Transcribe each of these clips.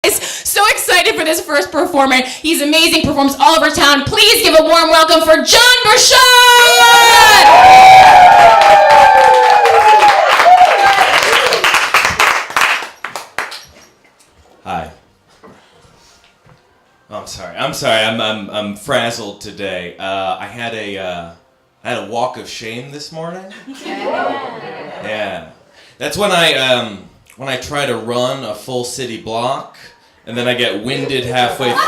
guys. So excited for this first performer. He's amazing, performs all over town. Please give a warm welcome for Jon Bershad! Hi. Oh, I'm sorry. I'm frazzled today. I had a walk of shame this morning. Yeah. That's when I try to run a full city block and then I get winded halfway through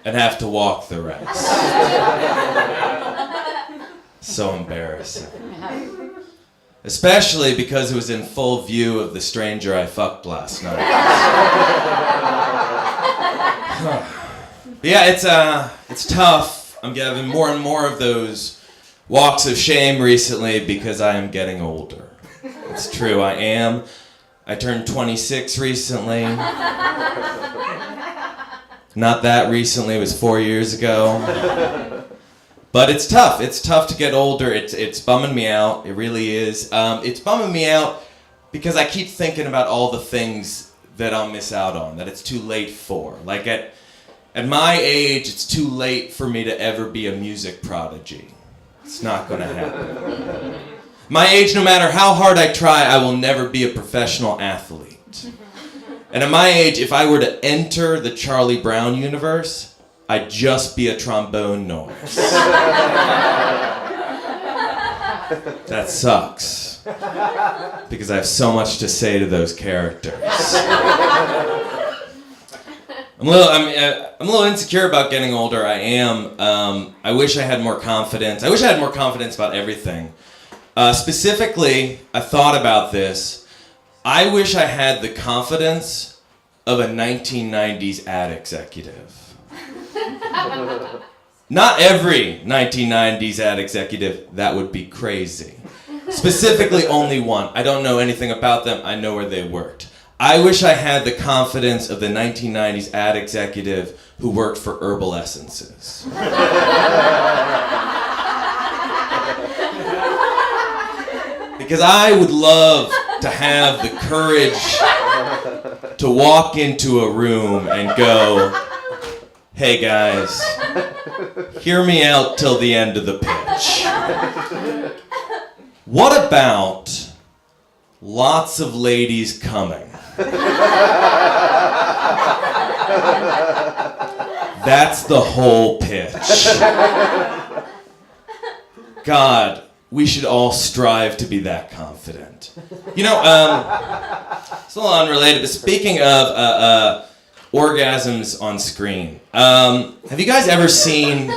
and have to walk the rest. So embarrassing. Especially because it was in full view of the stranger I fucked last night. Yeah, it's tough. I'm getting more and more of those walks of shame recently because I am getting older. It's true, I am. I turned 26 recently. Not that recently, it was 4 years ago. But it's tough. It's tough to get older. It's bumming me out. It really is. It's bumming me out because I keep thinking about all the things that I'll miss out on, that it's too late for. Like at my age, it's too late for me to ever be a music prodigy. It's not going to happen. My age, no matter how hard I try, I will never be a professional athlete. And at my age, if I were to enter the Charlie Brown universe, I'd just be a trombone noise. That sucks. Because I have so much to say to those characters. I'm a little insecure about getting older. I am. I wish I had more confidence. I wish I had more confidence about everything. Specifically, I thought about this. I wish I had the confidence of a 1990s ad executive. Not every 1990s ad executive, that would be crazy. Specifically only one. I don't know anything about them, I know where they worked. I wish I had the confidence of the 1990s ad executive who worked for Herbal Essences. Because I would love to have the courage to walk into a room and go, "Hey guys, hear me out till the end of the pitch. What about lots of ladies coming? That's the whole pitch. God, we should all strive to be that confident." You know, it's a little unrelated, but speaking of orgasms on screen, have you guys ever seen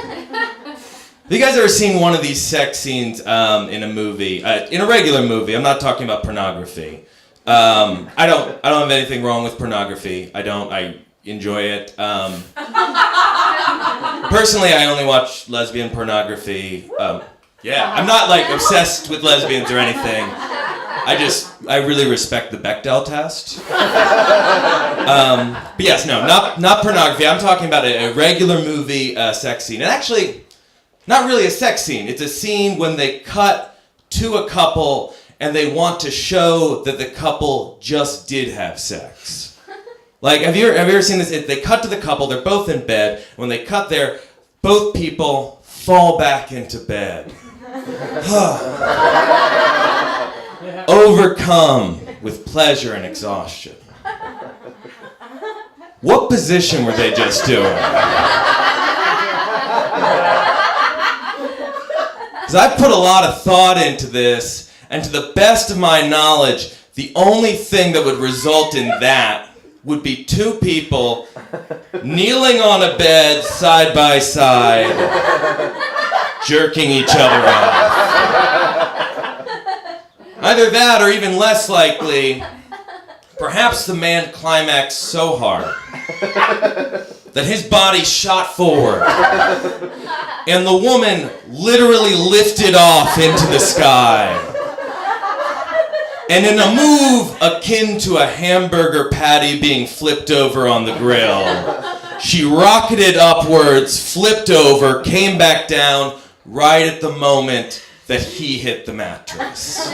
one of these sex scenes in a movie, in a regular movie? I'm not talking about pornography. I don't have anything wrong with pornography. I enjoy it. Personally, I only watch lesbian pornography. Yeah, I'm not like obsessed with lesbians or anything. I really respect the Bechdel test. But yes, no, not pornography. I'm talking about a regular movie sex scene. And actually, not really a sex scene. It's a scene when they cut to a couple and they want to show that the couple just did have sex. Like, have you ever seen this? They cut to the couple, they're both in bed. When they cut there, both people fall back into bed. Overcome with pleasure and exhaustion. What position were they just doing? Because I put a lot of thought into this, and to the best of my knowledge, the only thing that would result in that would be two people kneeling on a bed side by side, jerking each other off. Either that, or even less likely, perhaps the man climaxed so hard that his body shot forward and the woman literally lifted off into the sky. And in a move akin to a hamburger patty being flipped over on the grill, she rocketed upwards, flipped over, came back down right at the moment that he hit the mattress.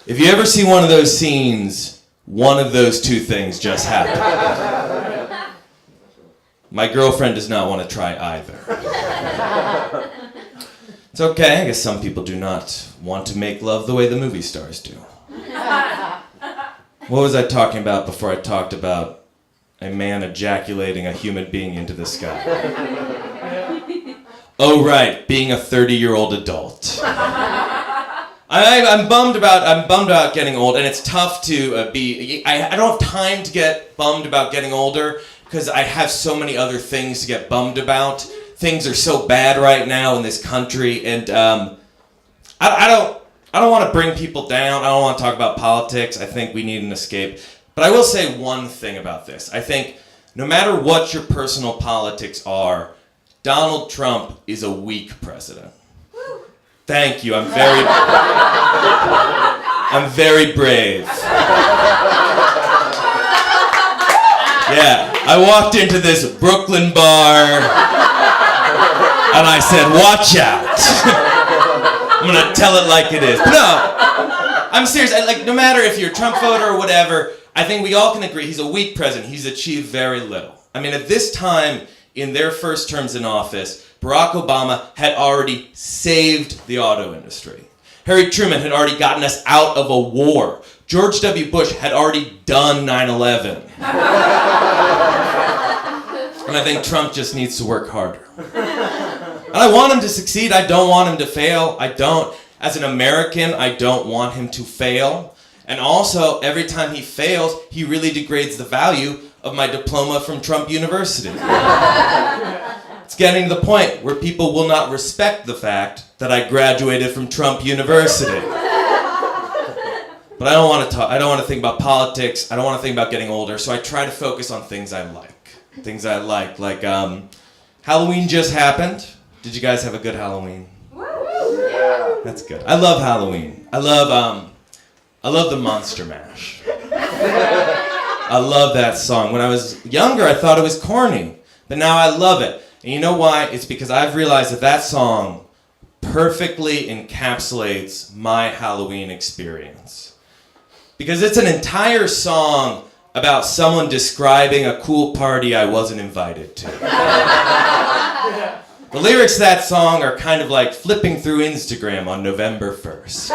If you ever see one of those scenes, one of those two things just happened. My girlfriend does not want to try either. It's okay, I guess some people do not want to make love the way the movie stars do. What was I talking about before I talked about a man ejaculating a human being into the sky? Oh right, being a 30-year-old adult. I'm bummed about getting old, and it's tough to I don't have time to get bummed about getting older because I have so many other things to get bummed about. Things are so bad right now in this country, and I don't want to bring people down. I don't want to talk about politics. I think we need an escape. But I will say one thing about this. I think no matter what your personal politics are, Donald Trump is a weak president. Thank you. I'm very brave. Yeah, I walked into this Brooklyn bar and I said, "Watch out." I'm gonna tell it like it is. But no, I'm serious. No matter if you're a Trump voter or whatever, I think we all can agree he's a weak president. He's achieved very little. I mean, at this time in their first terms in office, Barack Obama had already saved the auto industry. Harry Truman had already gotten us out of a war. George W. Bush had already done 9/11. And I think Trump just needs to work harder. And I want him to succeed. I don't want him to fail. I don't. As an American, I don't want him to fail. And also, every time he fails, he really degrades the value of my diploma from Trump University. It's getting to the point where people will not respect the fact that I graduated from Trump University. But I don't want to talk. I don't want to think about politics. I don't want to think about getting older. So I try to focus on things I like. Things I like Halloween just happened. Did you guys have a good Halloween? Yeah. That's good. I love Halloween. I love the Monster Mash. I love that song. When I was younger, I thought it was corny, but now I love it. And you know why? It's because I've realized that song perfectly encapsulates my Halloween experience. Because it's an entire song about someone describing a cool party I wasn't invited to. The lyrics to that song are kind of like flipping through Instagram on November 1st.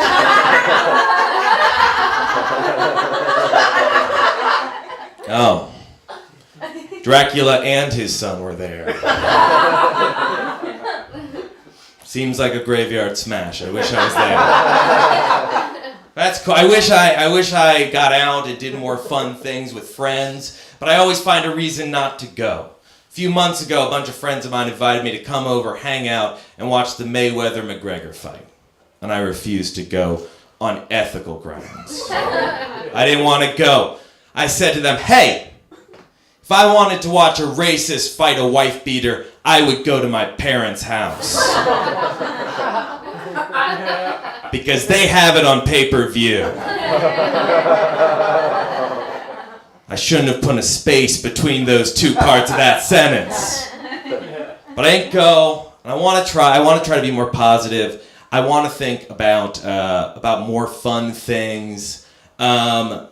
Oh. Dracula and his son were there. Seems like a graveyard smash. I wish I was there. That's cool. I wish I got out and did more fun things with friends, but I always find a reason not to go. A few months ago, a bunch of friends of mine invited me to come over, hang out, and watch the Mayweather-McGregor fight. And I refused to go on ethical grounds. I didn't want to go. I said to them, hey, if I wanted to watch a racist fight a wife beater, I would go to my parents' house. Because they have it on pay-per-view. I shouldn't have put a space between those two parts of that sentence. But I didn't go. I want to try to be more positive. I want to think about more fun things. I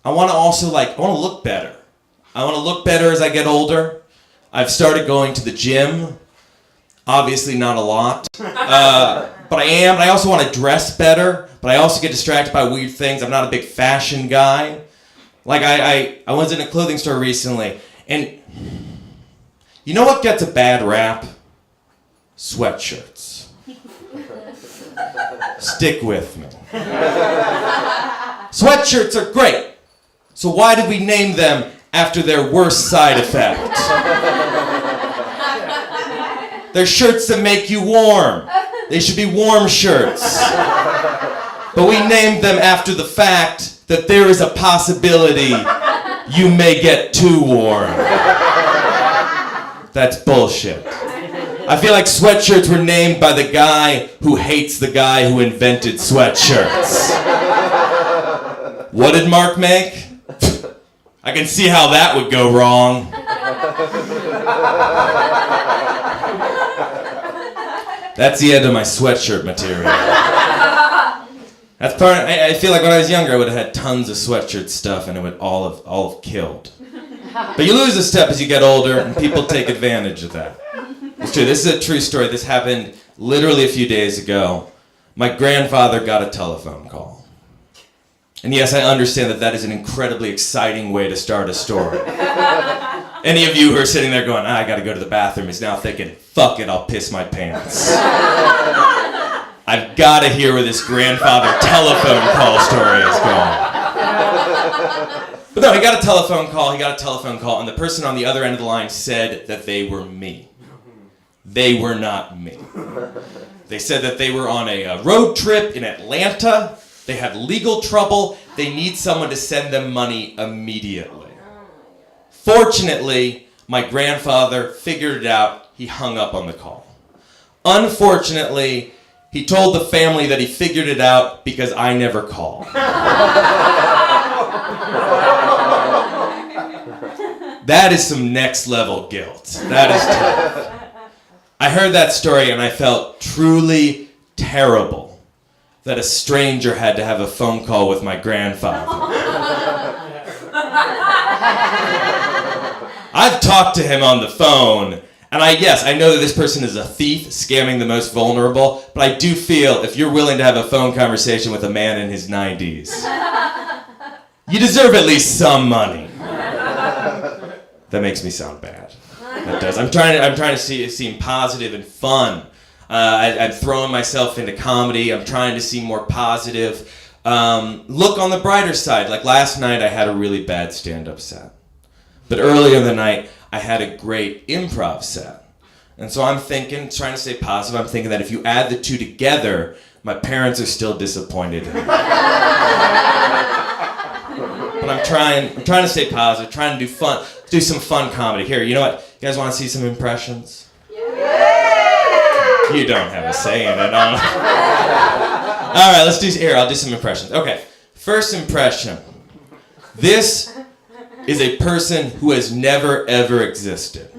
want to also I want to look better. I want to look better as I get older. I've started going to the gym. Obviously not a lot. But I am. I also want to dress better. But I also get distracted by weird things. I'm not a big fashion guy. Like I was in a clothing store recently, and you know what gets a bad rap? Sweatshirts. Stick with me. Sweatshirts are great. So why did we name them after their worst side effect? They're shirts that make you warm. They should be warm shirts. But we named them after the fact that there is a possibility you may get too warm. That's bullshit. I feel like sweatshirts were named by the guy who hates the guy who invented sweatshirts. What did Mark make? I can see how that would go wrong. That's the end of my sweatshirt material. That's part. I feel like when I was younger, I would have had tons of sweatshirt stuff, and it would all have killed. But you lose a step as you get older, and people take advantage of that. It's true. This is a true story. This happened literally a few days ago. My grandfather got a telephone call. And yes, I understand that is an incredibly exciting way to start a story. Any of you who are sitting there going, I gotta go to the bathroom, is now thinking, fuck it, I'll piss my pants. I've gotta hear where this grandfather telephone call story is going. But no, he got a telephone call, and the person on the other end of the line said that they were me. They were not me. They said that they were on a road trip in Atlanta. They had legal trouble. They need someone to send them money immediately. Fortunately, my grandfather figured it out. He hung up on the call. Unfortunately, he told the family that he figured it out because I never called. That is some next level guilt. That is tough. I heard that story and I felt truly terrible that a stranger had to have a phone call with my grandfather. I've talked to him on the phone, and I know that this person is a thief scamming the most vulnerable, but I do feel if you're willing to have a phone conversation with a man in his 90s, you deserve at least some money. That makes me sound bad. That does. I'm trying to seem positive and fun. I'm throwing myself into comedy. I'm trying to seem more positive. Look on the brighter side. Like last night, I had a really bad stand-up set. But earlier in the night, I had a great improv set. And so I'm trying to stay positive, I'm thinking that if you add the two together, my parents are still disappointed in me. But I'm trying to stay positive, trying to do some fun comedy. Here, you know what? You guys want to see some impressions? Yeah. You don't have a say in it. All right, I'll do some impressions. Okay, first impression. This is a person who has never, ever existed.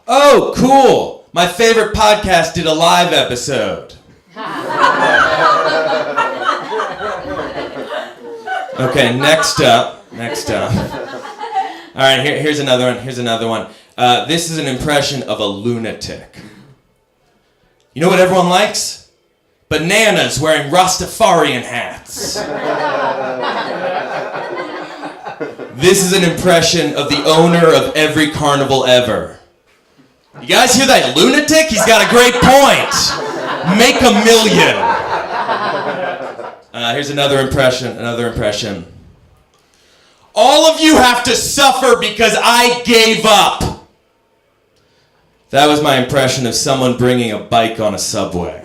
Oh, cool! My favorite podcast did a live episode. Okay, next up. All right, here's another one. This is an impression of a lunatic. You know what everyone likes? Bananas wearing Rastafarian hats. This is an impression of the owner of every carnival ever. You guys hear that lunatic? He's got a great point. Make $1 million. Here's another impression. All of you have to suffer because I gave up. That was my impression of someone bringing a bike on a subway.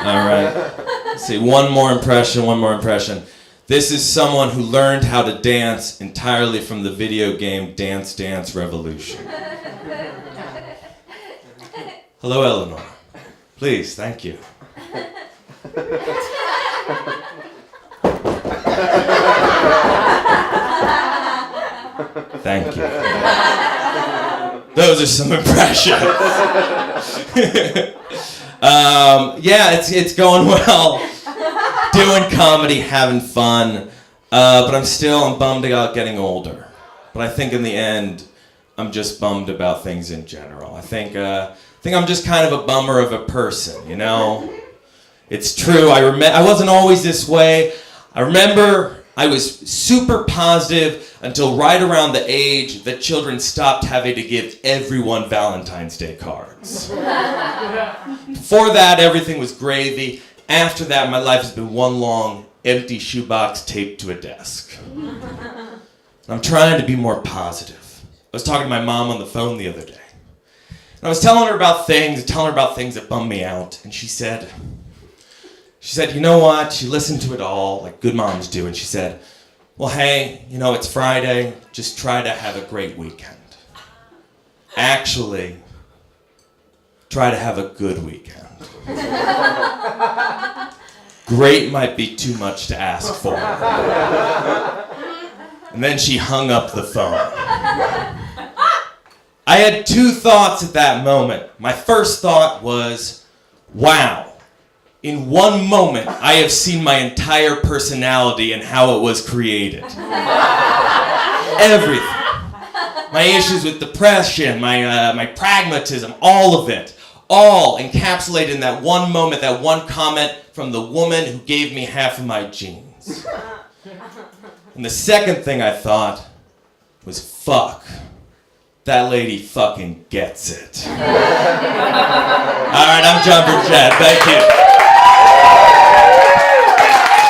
All right. Let's see, one more impression. This is someone who learned how to dance entirely from the video game Dance Dance Revolution. Hello, Eleanor. Please, thank you. Thank you. Those are some impressions. It's going well. Doing comedy, having fun. But I'm bummed about getting older. But I think in the end, I'm just bummed about things in general. I think I'm just kind of a bummer of a person, you know? It's true, I wasn't always this way. I remember I was super positive until right around the age that children stopped having to give everyone Valentine's Day cards. Before that, everything was gravy. After that, my life has been one long, empty shoebox taped to a desk. I'm trying to be more positive. I was talking to my mom on the phone the other day. And I was telling her about things that bummed me out. And she said, you know what? She listened to it all, like good moms do. And she said, well, hey, it's Friday. Just try to have a great weekend. Actually, try to have a good weekend. Great might be too much to ask for. And then she hung up the phone. I I had two thoughts at that moment. My first thought was, wow, in one moment I have seen my entire personality and how it was created. Everything. My issues with depression, my pragmatism, all of it. All encapsulated in that one moment, that one comment from the woman who gave me half of my jeans. And the second thing I thought was, fuck. That lady fucking gets it. All right, I'm Jon Bershad. Thank you.